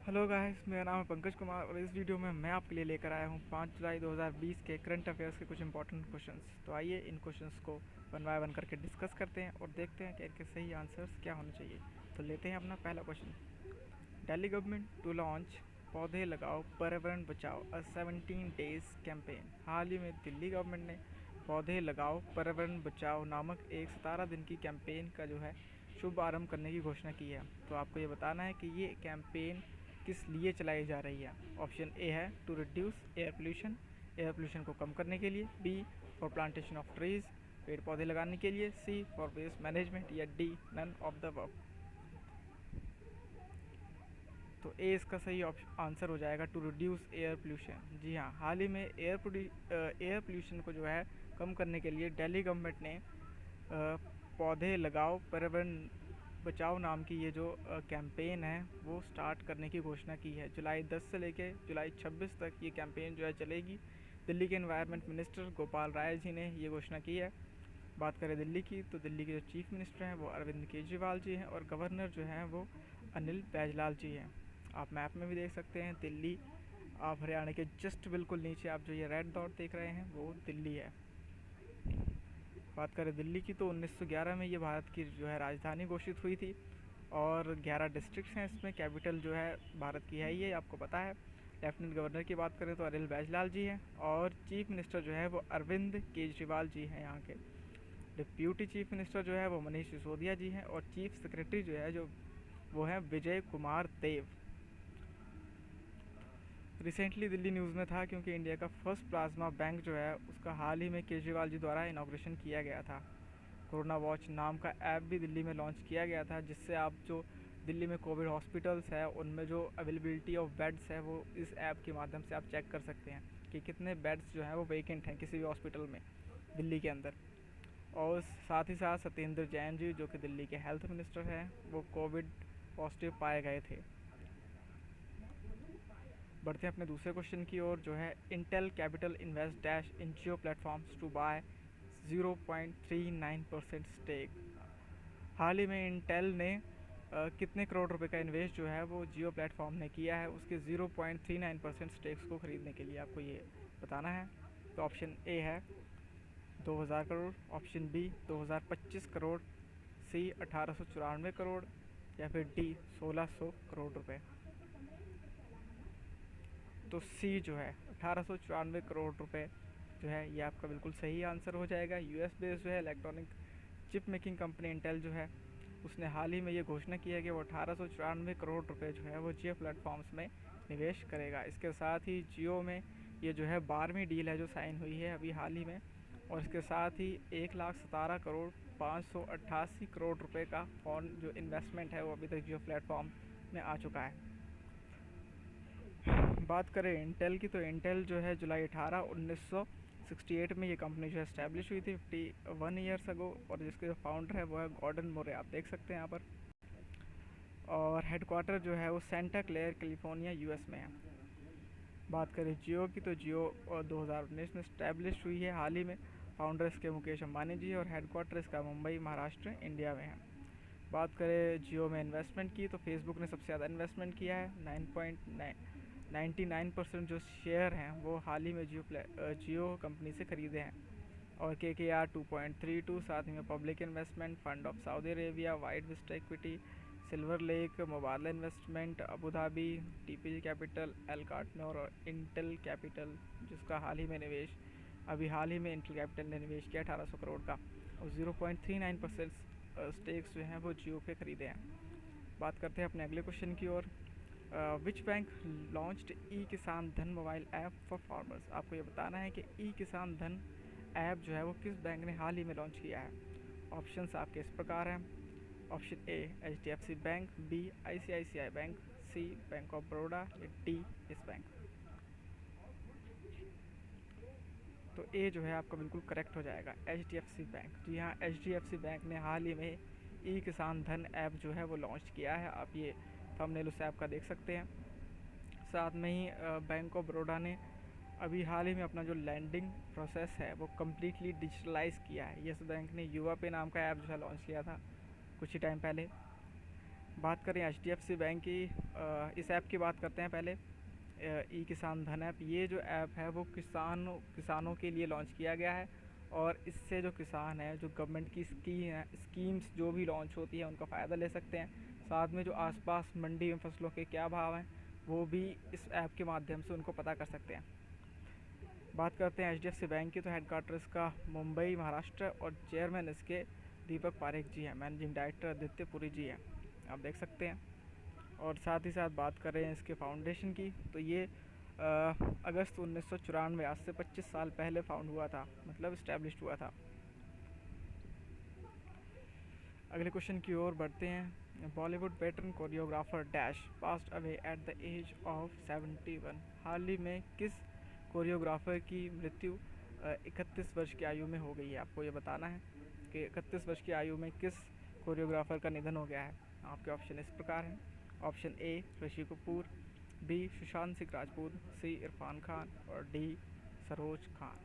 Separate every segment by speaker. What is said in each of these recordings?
Speaker 1: Hello guys, मेरा नाम है पंकज कुमार और इस वीडियो में मैं आपके लिए लेकर आया हूँ 5 जुलाई 2020 के करंट अफेयर्स के कुछ इंपॉर्टेंट क्वेश्चंस। तो आइए इन क्वेश्चंस को वन बाय वन करके डिस्कस करते हैं और देखते हैं कि इनके सही आंसर्स क्या होने चाहिए। तो लेते हैं अपना पहला question. Delhi government to launch पौधे लगाओ पर्यावरण बचाओ अ 17 डेज कैंपेन। हाल ही में दिल्ली गवर्नमेंट ने पौधे लगाओ पर्यावरण बचाओ नामक एक 17 दिन की कैंपेन का जो है शुभ आरंभ करने की घोषणा की है। तो आपको ये बताना है कि ये कैंपेन किस लिए चलाई जा रही है। ऑप्शन ए है टू रिड्यूस एयर पोल्यूशन को कम करने के लिए, B for plantation of trees पेड़ पौधे लगाने के लिए, सी फॉर वेस्ट मैनेजमेंट या D none of the work. तो ए इसका सही आंसर हो जाएगा टू रिड्यूस एयर पोल्यूशन। जी हाँ, हाल ही में एयर पोल्यूशन को जो है कम करने के लिए दिल्ली गवर्नमेंट ने पौधे लगाओ पर्यावरण बचाओ नाम की ये जो कैंपेन है वो स्टार्ट करने की घोषणा की है। जुलाई 10 से लेकर जुलाई 26 तक ये कैंपेन जो है चलेगी। दिल्ली के एनवायरनमेंट मिनिस्टर गोपाल राय जी ने ये घोषणा की है। बात करें दिल्ली की, तो दिल्ली के जो चीफ मिनिस्टर हैं वो अरविंद केजरीवाल जी हैं और गवर्नर जो हैं वो अनिल बैजलाल जी हैं। आप मैप में भी देख सकते हैं दिल्ली, आप हरियाणा के जस्ट बिल्कुल नीचे आप जो ये रेड डॉट देख रहे हैं वो दिल्ली है। बात करें दिल्ली की, तो 1911 में ये भारत की जो है राजधानी घोषित हुई थी और 11 डिस्ट्रिक्ट्स हैं इसमें। कैपिटल जो है भारत की है, ये आपको पता है। लेफ्टिनेंट गवर्नर की बात करें तो अनिल बैजलाल जी हैं और चीफ मिनिस्टर जो है वो अरविंद केजरीवाल जी हैं यहाँ के। डिप्यूटी चीफ मिनिस्टर जो है वो मनीष सिसोदिया जी हैं और चीफ सेक्रेटरी जो है जो वो है विजय कुमार देव। रिसेंटली दिल्ली न्यूज़ में था क्योंकि इंडिया का फर्स्ट प्लाज्मा बैंक जो है उसका हाल ही में केजरीवाल जी द्वारा इनाग्रेशन किया गया था। कोरोना वॉच नाम का ऐप भी दिल्ली में लॉन्च किया गया था, जिससे आप जो दिल्ली में कोविड हॉस्पिटल्स है उनमें जो अवेलेबिलिटी ऑफ बेड्स है वो इस ऐप के माध्यम से आप चेक कर सकते हैं कि कितने बेड्स जो हैं वो वेकेंट हैं किसी भी हॉस्पिटल में दिल्ली के अंदर। और साथ ही साथ सत्येंद्र जैन जी जो कि दिल्ली के हेल्थ मिनिस्टर हैं वो कोविड पॉजिटिव पाए गए थे। बढ़ते हैं अपने दूसरे क्वेश्चन की ओर, जो है Intel Capital invest dash in Jio Platforms to buy 0.39% stake. हाल ही में इंटेल ने कितने करोड़ रुपए का इन्वेस्ट जो है वो जियो प्लेटफॉर्म ने किया है उसके 0.39% स्टेक्स को ख़रीदने के लिए, आपको ये बताना है। तो ऑप्शन ए है 2000 करोड़, ऑप्शन बी 2025 करोड़, सी 1894 करोड़ या फिर डी 1600 करोड़ रुपए। तो सी जो है 1894 करोड़ रुपए जो है ये आपका बिल्कुल सही आंसर हो जाएगा। यूएस बेस्ड जो है electronic chip making company Intel जो है उसने हाल ही में ये घोषणा की है कि वो 1894 करोड़ रुपए जो है वो जियो प्लेटफॉर्म्स में निवेश करेगा। इसके साथ ही जियो में ये जो है 12वीं डील है जो साइन हुई है अभी हाल ही में, और इसके साथ ही 1,17 करोड़ 588 करोड़ रुपए का फॉरेन जो इन्वेस्टमेंट है वो अभी तक जियो प्लेटफॉर्म में आ चुका है। बात करें इंटेल की, तो इंटेल जो है जुलाई 18 1968 में ये कंपनी जो है इस्टेब्लिश हुई थी 51 ईयर्स अगो, और जिसके जो फाउंडर है वो है गॉर्डन मोरे, आप देख सकते हैं यहाँ पर। और हेडक्वार्टर जो है वो सेंटा क्लेयर कैलिफोर्निया यूएस में है। बात करें जियो की, तो जियो 2019 में इस्टेब्लिश हुई है हाल ही में। फाउंडर इसके मुकेश अंबानी जी और हेडक्वार्टर इसका मुंबई महाराष्ट्र इंडिया में है। बात करें जियो में इन्वेस्टमेंट की, तो फेसबुक ने सबसे ज़्यादा इन्वेस्टमेंट किया है। 99% जो शेयर हैं वो हाल ही में जियो कंपनी से ख़रीदे हैं। और KKR 2.32, साथ ही में Public Investment Fund of Saudi Arabia, White Vista Equity, Silver Lake, Mubadala Investment Abu Dhabi, TPG Capital, L Catterton और इंटेल कैपिटल जिसका हाल ही में निवेश अभी हाल ही में इंटेल कैपिटल ने निवेश किया 1800 करोड़ का, और 0.39% स्टेक्स जो हैं वो जियो के ख़रीदे हैं। बात करते हैं अपने अगले क्वेश्चन की ओर। विच बैंक लॉन्च्ड ई किसान धन मोबाइल ऐप फॉर फार्मर्स। आपको ये बताना है कि ई किसान धन ऐप जो है वो किस बैंक ने हाल ही में लॉन्च किया है। ऑप्शंस आपके इस प्रकार हैं। Option A HDFC bank, B ICICI bank, C bank of Baroda या डी इस बैंक। तो ए जो है आपका बिल्कुल करेक्ट हो जाएगा, HDFC बैंक। जी हाँ, HDFC बैंक ने हाल ही में ई किसान धन ऐप जो है वो लॉन्च किया है। आप ये थंबनेल उस ऐप का देख सकते हैं। साथ में ही बैंक ऑफ बड़ौदा ने अभी हाल ही में अपना जो लैंडिंग प्रोसेस है वो कम्प्लीटली डिजिटलाइज़ किया है। येस बैंक ने युवा पे नाम का ऐप जो है लॉन्च किया था कुछ ही टाइम पहले। बात करें HDFC बैंक की, इस ऐप की बात करते हैं पहले। ई किसान धन ऐप, ये जो ऐप है वो किसानों के लिए लॉन्च किया गया है, और इससे जो किसान है, जो गवर्नमेंट की स्कीम्स जो भी लॉन्च होती है उनका फ़ायदा ले सकते हैं। साथ में जो आसपास मंडी में फसलों के क्या भाव हैं वो भी इस ऐप के माध्यम से उनको पता कर सकते हैं। बात करते हैं HDFC बैंक की, तो हेडक्वार्टर इसका मुंबई महाराष्ट्र, और चेयरमैन इसके दीपक पारेख जी हैं, मैनेजिंग डायरेक्टर आदित्य पुरी जी हैं, आप देख सकते हैं। और साथ ही साथ बात करें इसके फाउंडेशन की, तो ये अगस्त 1994, आज से 25 साल पहले फाउंड हुआ था, मतलब इस्टेब्लिश हुआ था। अगले क्वेश्चन की ओर बढ़ते हैं। Bollywood veteran choreographer dash passed away at the age of 71। हाल ही में किस कोरियोग्राफर की मृत्यु 31 वर्ष की आयु में हो गई है? आपको ये बताना है कि 31 वर्ष की आयु में किस कोरियोग्राफर का निधन हो गया है। आपके ऑप्शन इस प्रकार हैं। Option A Rishi Kapoor, B Sushant Singh Rajput, C Irrfan Khan, और डी सरोज खान।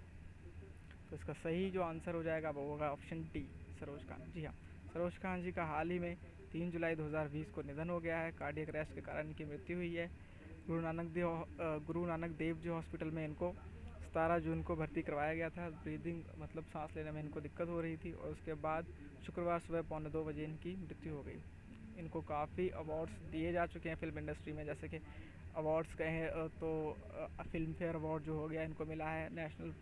Speaker 1: तो इसका सही जो आंसर हो जाएगा वो होगा ऑप्शन डी, सरोज खान। जी हाँ, सरोज खान जी का हाल ही में 3 जुलाई 2020 को निधन हो गया है। कार्डियक अरेस्ट के कारण इनकी मृत्यु हुई है। गुरु नानक देव जी हॉस्पिटल में इनको 17 जून को भर्ती करवाया गया था। ब्रीदिंग मतलब सांस लेने में इनको दिक्कत हो रही थी, और उसके बाद शुक्रवार सुबह 1:45 इनकी मृत्यु हो गई। इनको काफ़ी अवार्ड्स दिए जा चुके हैं फिल्म इंडस्ट्री में, जैसे कि अवार्ड्स कहें तो फिल्म फेयर अवार्ड जो हो गया इनको मिला है। नेशनल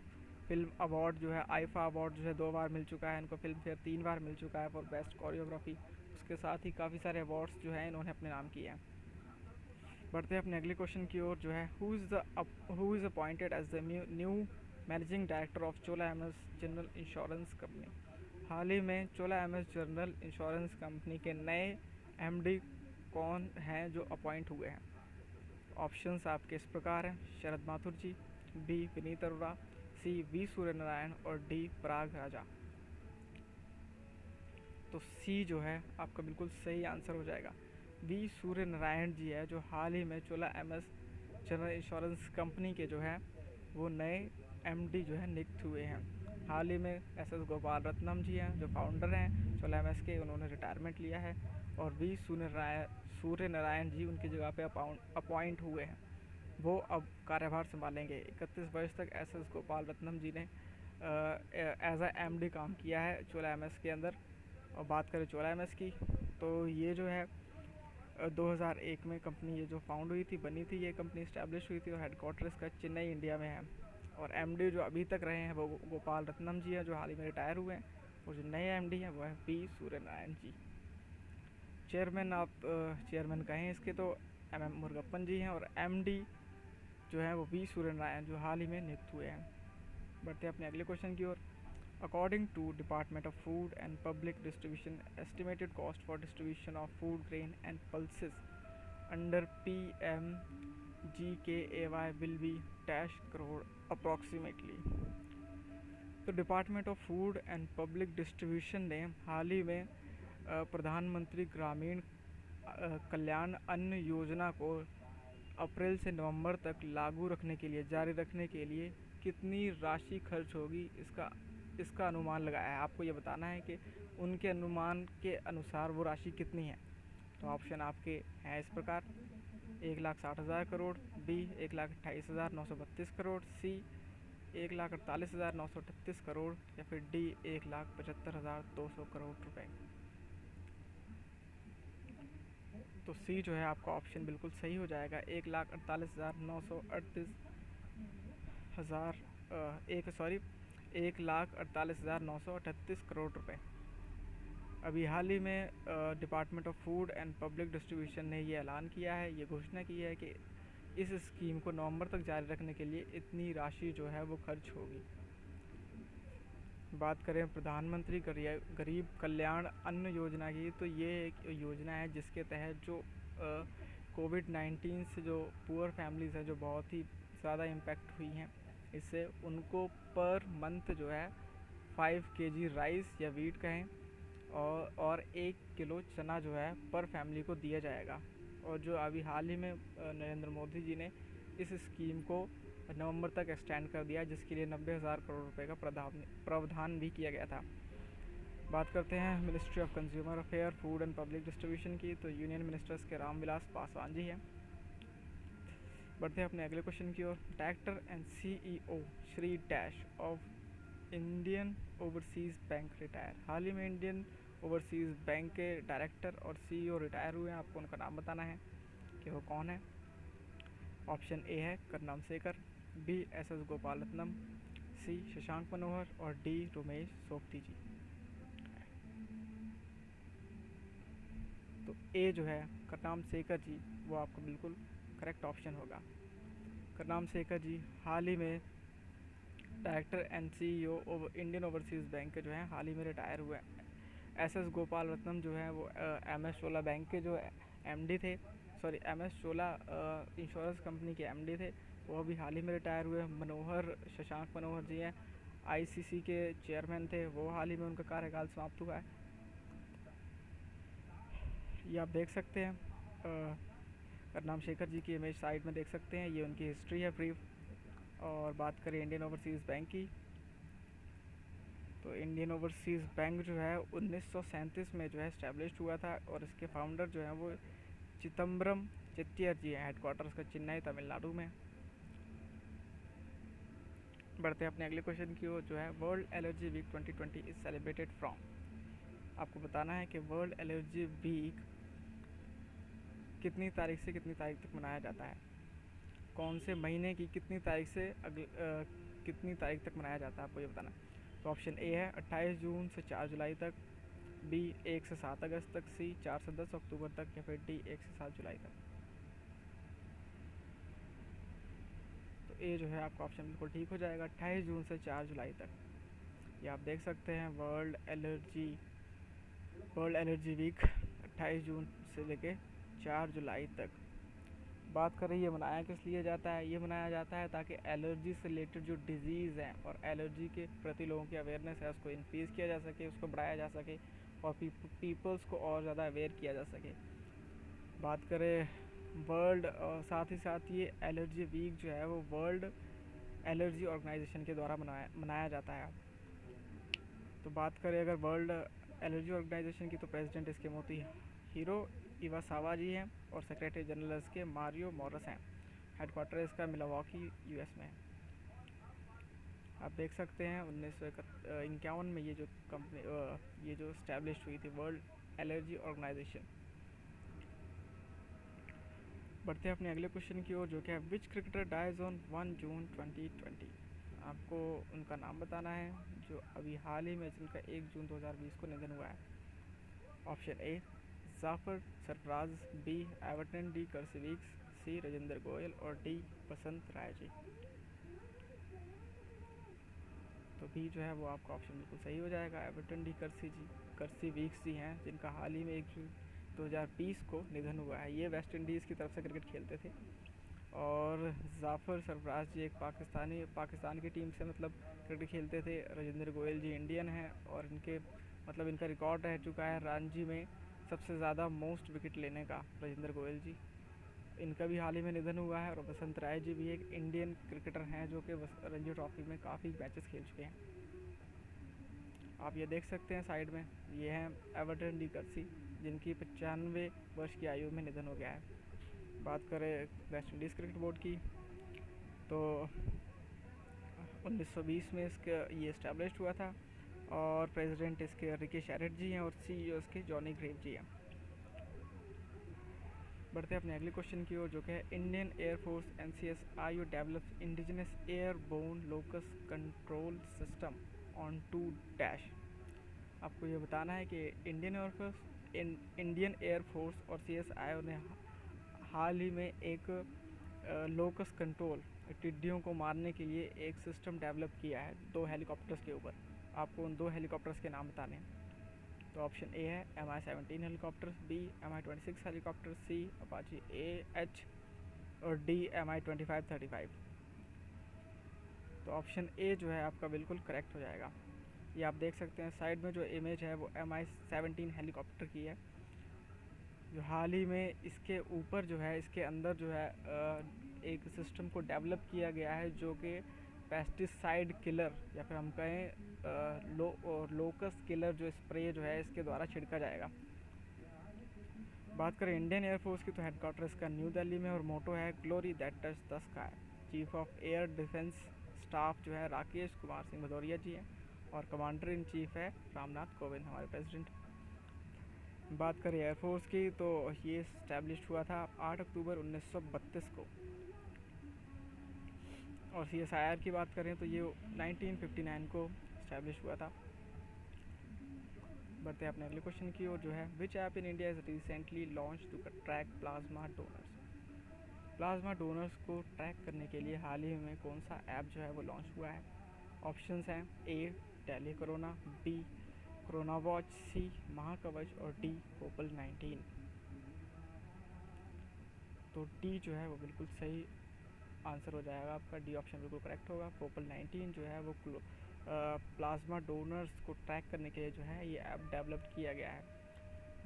Speaker 1: फिल्म अवार्ड जो है, आईफा अवार्ड जो है 2 बार मिल चुका है इनको। फिल्म फेयर 3 बार मिल चुका है फॉर बेस्ट कोरियोग्राफी। उसके साथ ही काफ़ी सारे अवार्ड्स जो हैं इन्होंने अपने नाम किए हैं। बढ़ते हैं अपने अगले क्वेश्चन की ओर, जो है who is appointed as the new managing director of Chola MS General Insurance Company. हाल ही में Chola MS General Insurance Company के नए एमडी कौन हैं जो अपॉइंट हुए हैं? ऑप्शंस आपके इस प्रकार हैं। Sharad Mathur ji, B Vineet Arora, C V Surya Narayan, और डी पराग राजा। तो सी जो है आपका बिल्कुल सही आंसर हो जाएगा। वी सूर्य नारायण जी है जो हाल ही में Chola MS General Insurance Company के जो है वो नए एमडी जो है नियुक्त हुए हैं। हाल ही में एसएस गोपाल रत्नम जी हैं जो फाउंडर हैं चोला एमएस के, उन्होंने रिटायरमेंट लिया है, और वी सूर्य नारायण जी उनकी जगह पे अपॉइंट हुए हैं। वो अब कार्यभार संभालेंगे। 31 वर्ष तक एसएस गोपाल रत्नम जी ने एज अ एमडी काम किया है चोला एमएस के अंदर। और बात करें चोला एमएस की, तो ये जो है 2001 में कंपनी ये जो फाउंड हुई थी, बनी थी, ये कंपनी इस्टेब्लिश हुई थी, और हेडक्वार्टर इसका चेन्नई इंडिया में है। और एमडी जो अभी तक रहे हैं वो गोपाल रत्नम जी हैं जो हाल ही में रिटायर हुए हैं, और जो नए एमडी हैं वो है पी सूर्य नारायण जी। चेयरमैन आप चेयरमैन कहें इसके तो MM मुरुगप्पन जी हैं, और एमडी जो है वो वी सूर्य नारायण जो हाल ही में नियुक्त हुए हैं। बढ़ते हैं अपने अगले क्वेश्चन की ओर। According to Department of Food and Public Distribution, estimated cost for distribution of food grain and pulses under PMGKAY will be dash crore approximately. तो Department of Food and Public Distribution ने हाल ही में प्रधानमंत्री ग्रामीण कल्याण अन्न योजना को अप्रैल से नवंबर तक लागू रखने के लिए, जारी रखने के लिए कितनी राशि खर्च होगी इसका अनुमान लगाया है। आपको ये बताना है कि उनके अनुमान के अनुसार वो राशि कितनी है। तो ऑप्शन आपके हैं इस प्रकार। 1,60,000 करोड़, बी 1,28,932 करोड़, सी 1,48,938 करोड़, या फिर डी 1,75,200 करोड़ रुपए। तो सी जो है आपका ऑप्शन बिल्कुल सही हो जाएगा। 1,48,938 करोड़ रुपए। अभी हाल ही में department of Food and Public Distribution ने ये ऐलान किया है, ये घोषणा की है कि इस स्कीम को नवंबर तक जारी रखने के लिए इतनी राशि जो है वो खर्च होगी। बात करें प्रधानमंत्री गरीब कल्याण अन्न योजना की, तो ये एक योजना है जिसके तहत जो कोविड-19 से जो पुअर फैमिलीज़ हैं जो बहुत ही ज़्यादा इम्पेक्ट हुई हैं, इससे उनको पर मंथ जो है 5 kg राइस या वीट कहें और 1 किलो चना जो है पर फैमिली को दिया जाएगा। और जो अभी हाल ही में नरेंद्र मोदी जी ने इस स्कीम को नवंबर तक एक्सटेंड कर दिया, जिसके लिए 90,000 करोड़ रुपए का प्रावधान भी किया गया था। बात करते हैं ministry of consumer affair, food and Public distribution की, तो यूनियन मिनिस्टर्स के रामविलास पासवान जी हैं। बढ़ते हैं अपने अगले क्वेश्चन की ओर। Director and CEO Shri dash of Indian Overseas Bank retire. हाल ही में इंडियन ओवरसीज़ बैंक के डायरेक्टर और सीईओ रिटायर हुए हैं। आपको उनका नाम बताना है कि वो कौन है। ऑप्शन ए है Karnam Shekhar, B S S गोपालरत्नम, सी शशांक मनोहर और डी रमेश सोपती जी। तो ए जो है करनाम शेखर जी, वो आपका बिल्कुल करेक्ट ऑप्शन होगा। करनाम शेखर जी हाल ही में director and CEO Indian Overseas Bank के जो हैं हाल ही में रिटायर हुए हैं। एस एस गोपाल रत्नम जो है वो एम एस चोला बैंक के जो एमडी थे, सॉरी एम एस चोला इंश्योरेंस कंपनी के एमडी थे, वो अभी हाल ही में रिटायर हुए। मनोहर शशांक मनोहर जी हैं, आईसीसी के चेयरमैन थे, वो हाल ही में उनका कार्यकाल समाप्त हुआ है। ये आप देख सकते हैं, करनाम शेखर जी की इमेज साइड में देख सकते हैं, ये उनकी हिस्ट्री है ब्रीफ। और बात करें इंडियन ओवरसीज़ बैंक की, तो इंडियन ओवरसीज़ बैंक जो है 1937 में जो है इस्टेब्लिश हुआ था और इसके फाउंडर जो हैं वो चिदम्बरम चेट्टियर जी हैं। हेडक्वार्टर का चेन्नई तमिलनाडु में। बढ़ते हैं अपने अगले क्वेश्चन की ओर, जो है world allergy week 2020 is celebrated from. आपको बताना है कि वर्ल्ड एलर्जी वीक कितनी तारीख से कितनी तारीख तक मनाया जाता है, कौन से महीने की कितनी तारीख से कितनी तारीख तक मनाया जाता है, आपको ये बताना है। तो ऑप्शन ए है 28 जून से 4 जुलाई तक, बी 1 से 7 अगस्त तक, सी 4 से 10 अक्टूबर तक, या फिर डी 1 से 7 जुलाई तक। तो ए जो है आपका ऑप्शन बिल्कुल ठीक हो जाएगा, 28 जून से 4 जुलाई तक। ये आप देख सकते हैं वर्ल्ड एलर्जी वीक 28 जून से लेके 4 जुलाई तक। बात करें ये मनाया किस लिए जाता है, ये मनाया जाता है ताकि एलर्जी से रिलेटेड जो डिजीज़ हैं और एलर्जी के प्रति लोगों की अवेयरनेस है उसको इंक्रीज़ किया जा सके, उसको बढ़ाया जा सके और पीपल्स को और ज़्यादा अवेयर किया जा सके। बात करें वर्ल्ड, साथ ही साथ ये एलर्जी वीक जो है वो वर्ल्ड एलर्जी ऑर्गेनाइजेशन के द्वारा मनाया जाता है। तो बात करें अगर वर्ल्ड एलर्जी ऑर्गेनाइजेशन की, तो प्रेसिडेंट इसके मोतोहिरो इवासावा जी हैं और सेक्रेटरी जनरल इसके मारियो मोरस हैं। हेडक्वार्टर इसका मिलवॉकी यूएस में है। आप देख सकते हैं 1951 में ये जो कंपनी ये जो इस्टेब्लिश हुई थी वर्ल्ड एलर्जी ऑर्गेनाइजेशन। बढ़ते हैं अपने अगले क्वेश्चन की ओर, जो कि है विच क्रिकेटर डाइज ऑन 1 जून 2020। आपको उनका नाम बताना है जो अभी हाल ही में जिनका 1 जून 2020 को निधन हुआ है। Option A Jafar Sarfaraz, B Everton de Courcy Weekes, C Rajendra Goyal और डी बसंत राय जी। तो बी जो है वो आपका ऑप्शन बिल्कुल सही हो जाएगा, एवर्टन डी कर्सिविक्स जी हैं, जिनका हाल ही में 1 जून 2020 को निधन हुआ है। ये वेस्ट इंडीज़ की तरफ से क्रिकेट खेलते थे। और जाफ़र सरफराज जी एक पाकिस्तान की टीम से मतलब क्रिकेट खेलते थे। राजेंद्र गोयल जी इंडियन हैं और इनका रिकॉर्ड रह चुका है रणजी में सबसे ज़्यादा मोस्ट विकेट लेने का, राजेंद्र गोयल जी। इनका भी हाल ही में निधन हुआ है। और बसंत राय जी भी एक इंडियन क्रिकेटर हैं जो कि रणजी ट्रॉफी में काफ़ी मैचेस खेल चुके हैं। आप ये देख सकते हैं साइड में, ये हैं एवर्टन डी कर्सी, जिनकी 95 वर्ष की आयु में निधन हो गया है। बात करें वेस्ट इंडीज़ क्रिकेट बोर्ड की, तो 1920 में ये इस्टेब्लिश हुआ था और प्रेसिडेंट इसके रिकी शेरिट जी हैं और सीईओ इसके जॉनी ग्रेव जी हैं। बढ़ते हैं अपने अगले क्वेश्चन की ओर, जो कि है Indian air force NCSIU develops indigenous airborne locus control system on 2 dash. आपको ये बताना है कि इंडियन एयरफोर्स और CSIO ने हाल ही में एक लोकस कंट्रोल टिड्डियों को मारने के लिए एक सिस्टम डेवलप किया है 2 हेलीकॉप्टर्स के ऊपर। आपको उन 2 हेलीकॉप्टर्स के नाम बताने हैं। तो ऑप्शन ए है MI-17 helicopter, B MI-26 helicopter, C Apache AH और डी MI-25-35। तो ऑप्शन ए जो है आपका बिल्कुल करेक्ट हो जाएगा। ये आप देख सकते हैं साइड में जो इमेज है वो MI-17 हेलीकॉप्टर की है, जो हाल ही में इसके ऊपर जो है इसके अंदर जो है एक सिस्टम को डेवलप किया गया है जो कि पेस्टिसाइड किलर या फिर हम कहें लोकस किलर जो स्प्रे जो है इसके द्वारा छिड़का जाएगा। बात करें इंडियन एयरफोर्स की तो हेडक्वार्टर इसका न्यू दिल्ली में और मोटो है glory that touch the sky. Chief of air defence staff जो है राकेश कुमार सिंह भदौरिया जी हैं और कमांडर इन चीफ है रामनाथ कोविंद हमारे प्रेसिडेंट। बात करें एयरफोर्स की तो ये इस्टेब्लिश हुआ था 8 अक्टूबर 1932 को। और CSIR की बात करें तो ये 1959 को इस्टेब्लिश हुआ था। बढ़ते हैं अपने अगले क्वेश्चन की ओर जो है which app in India is recently launch to track plasma donors. Plasma donors को ट्रैक करने के लिए हाल ही में कौन सा ऐप जो है वो लॉन्च हुआ है। ऑप्शंस हैं A Tele Corona, B Corona Watch, C Mahakavach और डी कोपल 19। तो डी जो है वो बिल्कुल सही आंसर हो जाएगा आपका, डी ऑप्शन बिल्कुल करेक्ट होगा। कोपल 19 जो है वो प्लाज्मा डोनर्स को ट्रैक करने के लिए जो है ये ऐप डेवलप किया गया है।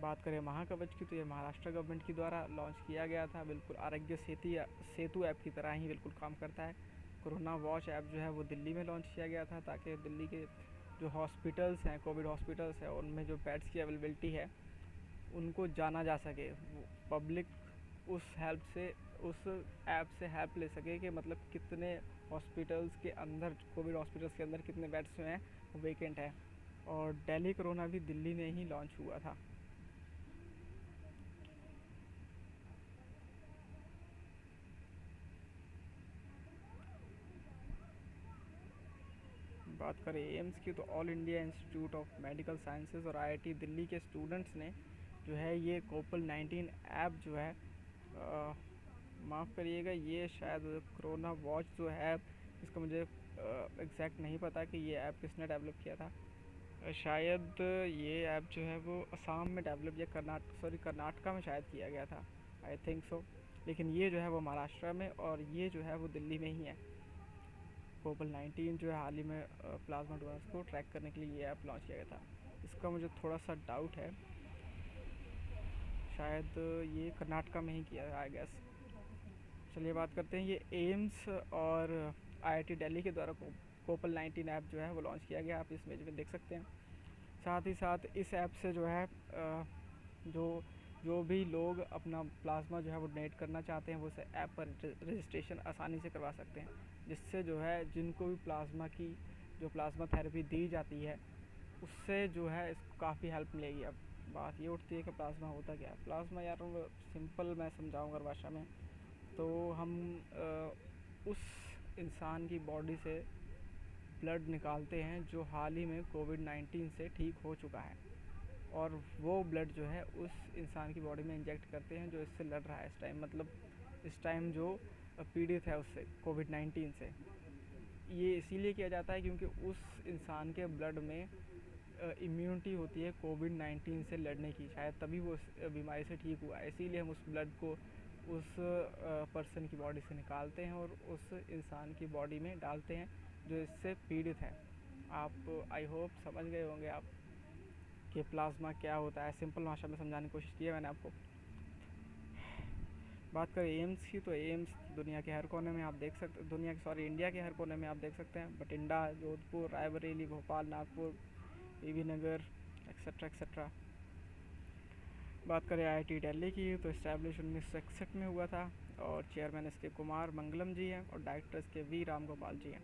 Speaker 1: बात करें महाकवच की तो ये महाराष्ट्र गवर्नमेंट के द्वारा लॉन्च किया गया था, बिल्कुल आरोग्य सेतु ऐप की तरह ही बिल्कुल काम करता है। कोरोना वॉच ऐप जो है वो दिल्ली में लॉन्च किया गया था ताकि दिल्ली के जो हॉस्पिटल्स हैं, कोविड हॉस्पिटल्स हैं, उनमें जो बेड्स की अवेलेबिलिटी है उनको जाना जा सके, पब्लिक उस ऐप से हेल्प ले सके कि मतलब कितने हॉस्पिटल्स के अंदर, कोविड हॉस्पिटल्स के अंदर कितने बेड्स जो हैं वो वेकेंट है। और दिल्ली कोरोना भी दिल्ली में ही लॉन्च हुआ था। बात करें एम्स की तो all India institute of medical sciences और IIT दिल्ली के स्टूडेंट्स ने जो है ये कोपल 19 ऐप जो है माफ़ करिएगा, ये शायद कोरोना वॉच जो है इसका मुझे एग्जैक्ट नहीं पता कि ये ऐप किसने डेवलप किया था। शायद ये ऐप जो है वो असम में डेवलप या कर्नाटका में शायद किया गया था, आई थिंक सो। लेकिन ये जो है वो महाराष्ट्र में और ये जो है वो दिल्ली में ही है। कोपल 19 जो है हाल ही में प्लाज्मा डोनर्स को ट्रैक करने के लिए ये ऐप लॉन्च किया गया था। इसका मुझे थोड़ा सा डाउट है, शायद ये कर्नाटका में ही किया है आई गेस। चलिए बात करते हैं, ये एम्स और IIT दिल्ली के द्वारा कोपल 19 ऐप जो है वो लॉन्च किया गया, आप इस इमेज में देख सकते हैं। साथ ही साथ इस ऐप से जो है जो भी लोग अपना प्लाज्मा जो है वो डोनेट करना चाहते हैं वो इस ऐप पर रजिस्ट्रेशन आसानी से करवा सकते हैं, जिससे जो है जिनको भी प्लाज्मा थेरेपी दी जाती है उससे जो है इसको काफ़ी हेल्प मिलेगी। अब बात ये उठती है कि प्लाज्मा होता क्या है। प्लाज्मा यार सिंपल मैं समझाऊंगा भाषा में, तो हम उस इंसान की बॉडी से ब्लड निकालते हैं जो हाल ही में कोविड-19 से ठीक हो चुका है, और वो ब्लड जो है उस इंसान की बॉडी में इंजेक्ट करते हैं जो इससे लड़ रहा है इस टाइम, मतलब इस टाइम जो पीड़ित है उससे कोविड-19 से। ये इसीलिए किया जाता है क्योंकि उस इंसान के ब्लड में इम्यूनिटी होती है कोविड-19 से लड़ने की, शायद तभी वो उस बीमारी से ठीक हुआ है। इसीलिए हम उस ब्लड को उस पर्सन की बॉडी से निकालते हैं और उस इंसान की बॉडी में डालते हैं जो इससे पीड़ित है। आप आई होप समझ गए होंगे आप कि प्लाज्मा क्या होता है, सिंपल भाषा में समझाने की कोशिश की है मैंने आपको। बात करें एम्स की तो एम्स दुनिया के हर कोने में आप देख सकते, इंडिया के हर कोने में आप देख सकते हैं। बठिंडा, जोधपुर, रायबरेली, भोपाल, नागपुर, बीबी नगर एक्सेट्रा एक्सेट्रा। बात करें IIT दिल्ली की तो इस्टेब्लिश 1961 में हुआ था और चेयरमैन इसके कुमार मंगलम जी हैं और डायरेक्टर इसके V रामगोपाल जी हैं।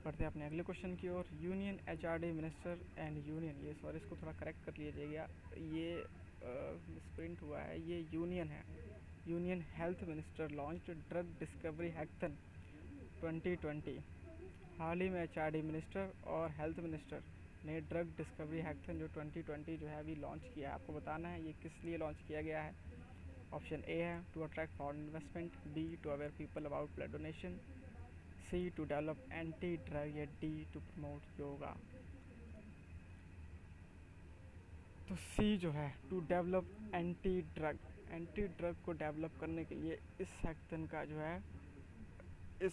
Speaker 1: बढ़ते हैं अपने अगले क्वेश्चन की ओर। Union HRD minister and union, ये सॉरी इसको थोड़ा करेक्ट कर लीजिएगा, ये मिसप्रिंट हुआ है, ये यूनियन है। Union health minister launched drug discovery हैकथन 2020। हाल ही में HRD मिनिस्टर और हेल्थ मिनिस्टर ने ड्रग डिस्कवरी हैकथन जो 2020 जो है अभी लॉन्च किया है। आपको बताना है ये किस लिए लॉन्च किया गया है। ऑप्शन ए है to attract foreign investment, B to aware people about blood donation, C to develop anti drug, या डी टू प्रमोट योगा। तो सी जो है टू डेवलप एंटी ड्रग को डेवलप करने के लिए इस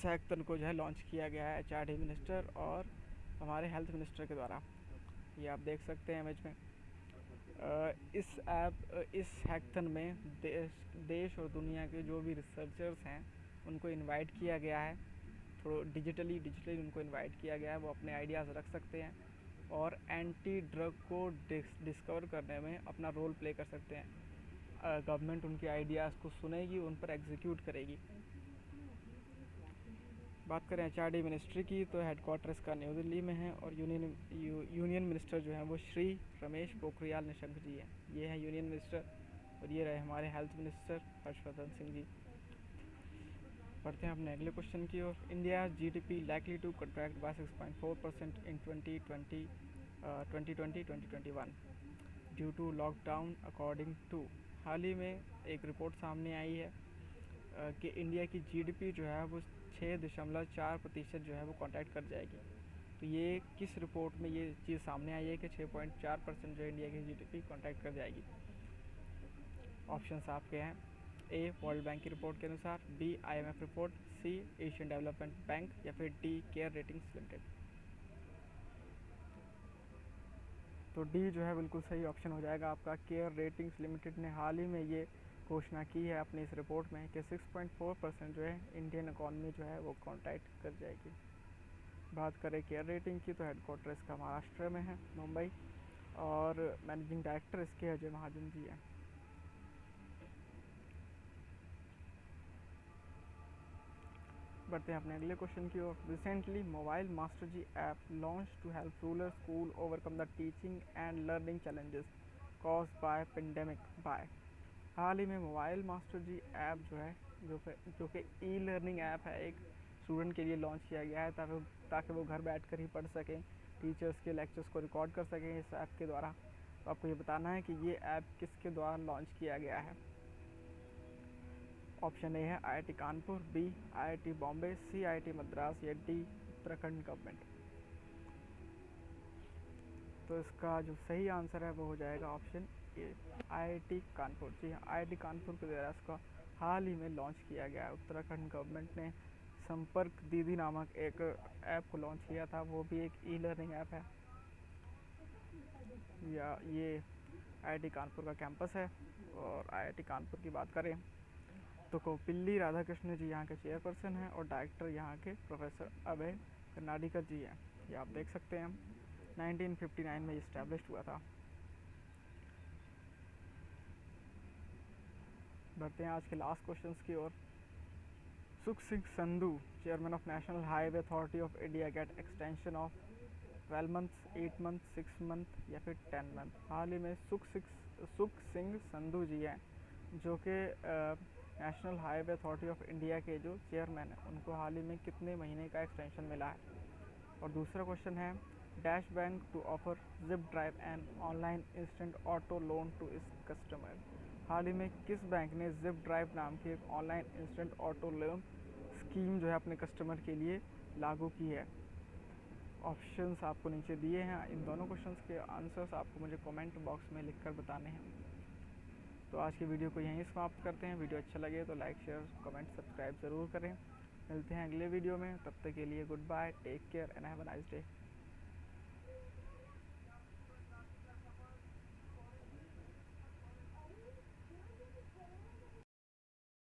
Speaker 1: हैकथन को जो है लॉन्च किया गया है HRD मिनिस्टर और हमारे हेल्थ मिनिस्टर के द्वारा। ये आप देख सकते हैं इमेज में। इस हैकथन में देश और दुनिया के जो भी रिसर्चर्स हैं उनको इनवाइट किया गया है डिजिटली उनको इनवाइट किया गया है, वो अपने आइडियाज़ रख सकते हैं और एंटी ड्रग को डिस्कवर करने में अपना रोल प्ले कर सकते हैं। गवर्नमेंट उनके आइडियाज़ को सुनेगी, उन पर एग्जीक्यूट करेगी। बात करें एचआरडी मिनिस्ट्री की, तो हेडक्वार्टर इसका न्यू दिल्ली में है और यूनियन मिनिस्टर जो हैं वो श्री रमेश पोखरियाल निशंक जी हैं। ये हैं यूनियन मिनिस्टर और ये रहे हमारे हेल्थ मिनिस्टर हर्षवर्धन सिंह जी। पढ़ते हैं अपने अगले क्वेश्चन की ओर। India GDP likely to contract by 6.4% in 2020-2021 due to lockdown according to. हाल ही में एक रिपोर्ट सामने आई है कि इंडिया की जीडीपी जो है वो 6.4% जो है वो कॉन्ट्रैक्ट कर जाएगी। तो ये किस रिपोर्ट में ये चीज़ सामने आई है कि 6.4% जो इंडिया की जीडीपी कॉन्ट्रैक्ट कर जाएगी? ऑप्शंस आपके हैं, ए वर्ल्ड बैंक की रिपोर्ट के अनुसार, बी आईएमएफ रिपोर्ट, सी एशियन डेवलपमेंट बैंक या फिर डी केयर रेटिंग्स लिमिटेड। तो डी जो है बिल्कुल सही ऑप्शन हो जाएगा आपका। केयर रेटिंग्स लिमिटेड ने हाल ही में ये घोषणा की है अपनी इस रिपोर्ट में कि 6.4% जो है इंडियन इकॉनमी जो है वो कॉन्ट्रैक्ट कर जाएगी। बात करें केयर रेटिंग की, तो हेडक्वार्टर इसका महाराष्ट्र में है, मुंबई, और मैनेजिंग डायरेक्टर इसके अजय महाजन जी हैं। बढ़ते हैं अपने अगले क्वेश्चन की ओर। Recently Mobile Master ji app launch to help rural school overcome the teaching and learning challenges caused by pandemic by. हाल ही में मोबाइल मास्टर जी ऐप जो है जो कि ई लर्निंग ऐप है, एक स्टूडेंट के लिए लॉन्च किया गया है ताकि वो घर बैठकर ही पढ़ सकें, टीचर्स के लेक्चर्स को रिकॉर्ड कर सकें इस ऐप के द्वारा। तो आपको ये बताना है कि ये ऐप किसके द्वारा लॉन्च किया गया है। ऑप्शन ए है IIT Kanpur, B IIT Bombay, C IIT Madras या डी उत्तराखंड गवर्नमेंट। तो इसका जो सही आंसर है वो हो जाएगा ऑप्शन ए आईआईटी कानपुर। जी हाँ, आईआईटी कानपुर के द्वारा इसका हाल ही में लॉन्च किया गया है। उत्तराखंड गवर्नमेंट ने संपर्क दीदी नामक एक ऐप को लॉन्च किया था, वो भी एक ई लर्निंग ऐप है। या ये आईआईटी कानपुर का कैंपस है। और आईआईटी कानपुर की बात करें तो कोपिल्ली राधाकृष्ण जी यहाँ के चेयरपर्सन हैं और डायरेक्टर यहाँ के प्रोफेसर अभय कर्नाडिकर जी हैं। ये आप देख सकते हैं 1959 में इस्टेब्लिश हुआ था। बढ़ते हैं आज के लास्ट क्वेश्चंस की ओर। Sukh Singh Sandhu, chairman of national highway authority of India, get extension of 12 months, 8 month, 6 month या फिर 10 मंथ। हाल ही में सुख सिंह संधू जी हैं जो कि national highway authority of India के जो चेयरमैन हैं, उनको हाल ही में कितने महीने का एक्सटेंशन मिला है? और दूसरा क्वेश्चन है, dash bank to offer zip drive and online instant auto loan to its customer. हाल ही में किस बैंक ने जिप ड्राइव नाम की एक online instant auto loan scheme जो है अपने कस्टमर के लिए लागू की है? ऑप्शंस आपको नीचे दिए हैं। इन दोनों क्वेश्चंस के आंसर्स आपको मुझे कमेंट बॉक्स में लिखकर बताने हैं। तो आज की वीडियो को यहीं समाप्त करते हैं। वीडियो अच्छा लगे तो लाइक, शेयर, कमेंट, सब्सक्राइब ज़रूर करें। मिलते हैं अगले वीडियो में, तब तक के लिए goodbye, take care and have a nice day.